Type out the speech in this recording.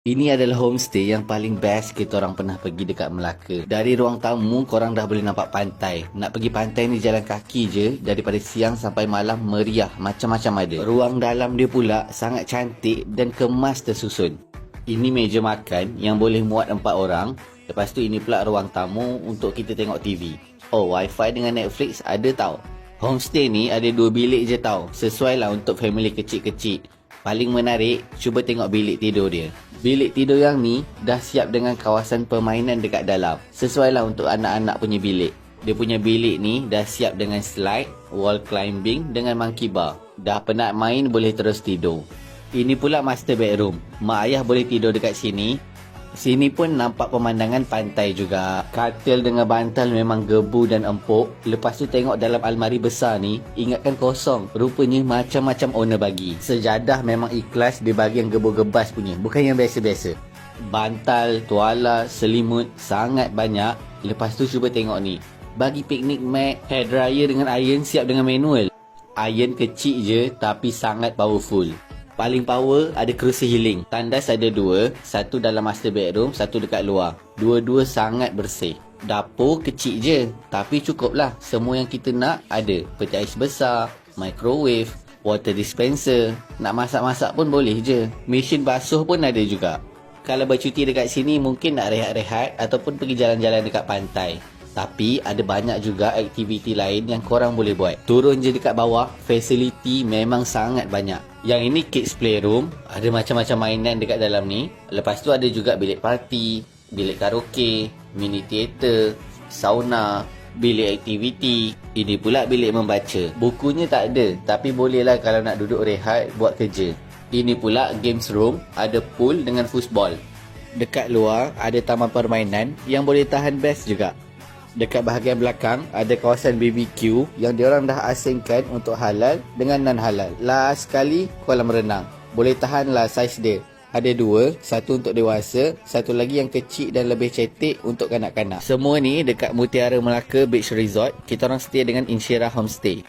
Ini adalah homestay yang paling best kita orang pernah pergi dekat Melaka. Dari ruang tamu, korang dah boleh nampak pantai. Nak pergi pantai ni jalan kaki je, daripada siang sampai malam meriah, macam-macam ada. Ruang dalam dia pula sangat cantik dan kemas tersusun. Ini meja makan yang boleh muat 4 orang. Lepas tu ini pula ruang tamu untuk kita tengok TV. Oh, wifi dengan Netflix ada tau. Homestay ni ada 2 bilik je tau. Sesuai lah untuk family kecil-kecil. Paling menarik, cuba tengok bilik tidur dia. Bilik tidur yang ni dah siap dengan kawasan permainan dekat dalam. Sesuai lah untuk anak-anak punya bilik. Dia punya bilik ni dah siap dengan slide, wall climbing dengan monkey bar. Dah penat main boleh terus tidur. Ini pula master bedroom. Mak ayah boleh tidur dekat sini. Sini pun nampak pemandangan pantai juga. Katil dengan bantal memang gebu dan empuk. Lepas tu tengok dalam almari besar ni, ingatkan kosong. Rupanya macam-macam owner bagi. Sejadah memang ikhlas dia bagi yang gebu-gebas punya, bukan yang biasa-biasa. Bantal, tuala, selimut sangat banyak. Lepas tu cuba tengok ni. Bagi piknik mat, hair dryer dengan iron siap dengan manual. Iron kecil je tapi sangat powerful. Paling power ada kerusi healing. Tandas ada 2, satu dalam master bedroom, satu dekat luar. Dua-dua sangat bersih. Dapur kecil je, tapi cukup lah. Semua yang kita nak ada. Peti ais besar, microwave, water dispenser. Nak masak-masak pun boleh je. Mesin basuh pun ada juga. Kalau bercuti dekat sini mungkin nak rehat-rehat ataupun pergi jalan-jalan dekat pantai. Tapi ada banyak juga aktiviti lain yang korang boleh buat. Turun je dekat bawah, facility memang sangat banyak. Yang ini kids playroom, ada macam-macam mainan dekat dalam ni. Lepas tu ada juga bilik parti, bilik karaoke, mini theater, sauna, bilik aktiviti. Ini pula bilik membaca. Bukunya tak ada, tapi bolehlah kalau nak duduk rehat buat kerja. Ini pula games room, ada pool dengan football. Dekat luar ada taman permainan yang boleh tahan best juga. Dekat bahagian belakang ada kawasan BBQ yang diorang dah asingkan untuk halal dengan non halal. Last sekali kolam renang. Boleh tahan lah saiz dia. Ada 2, satu untuk dewasa, satu lagi yang kecil dan lebih cetek untuk kanak-kanak. Semua ni dekat Mutiara Melaka Beach Resort. Kita orang stay dengan Inshira Homestay.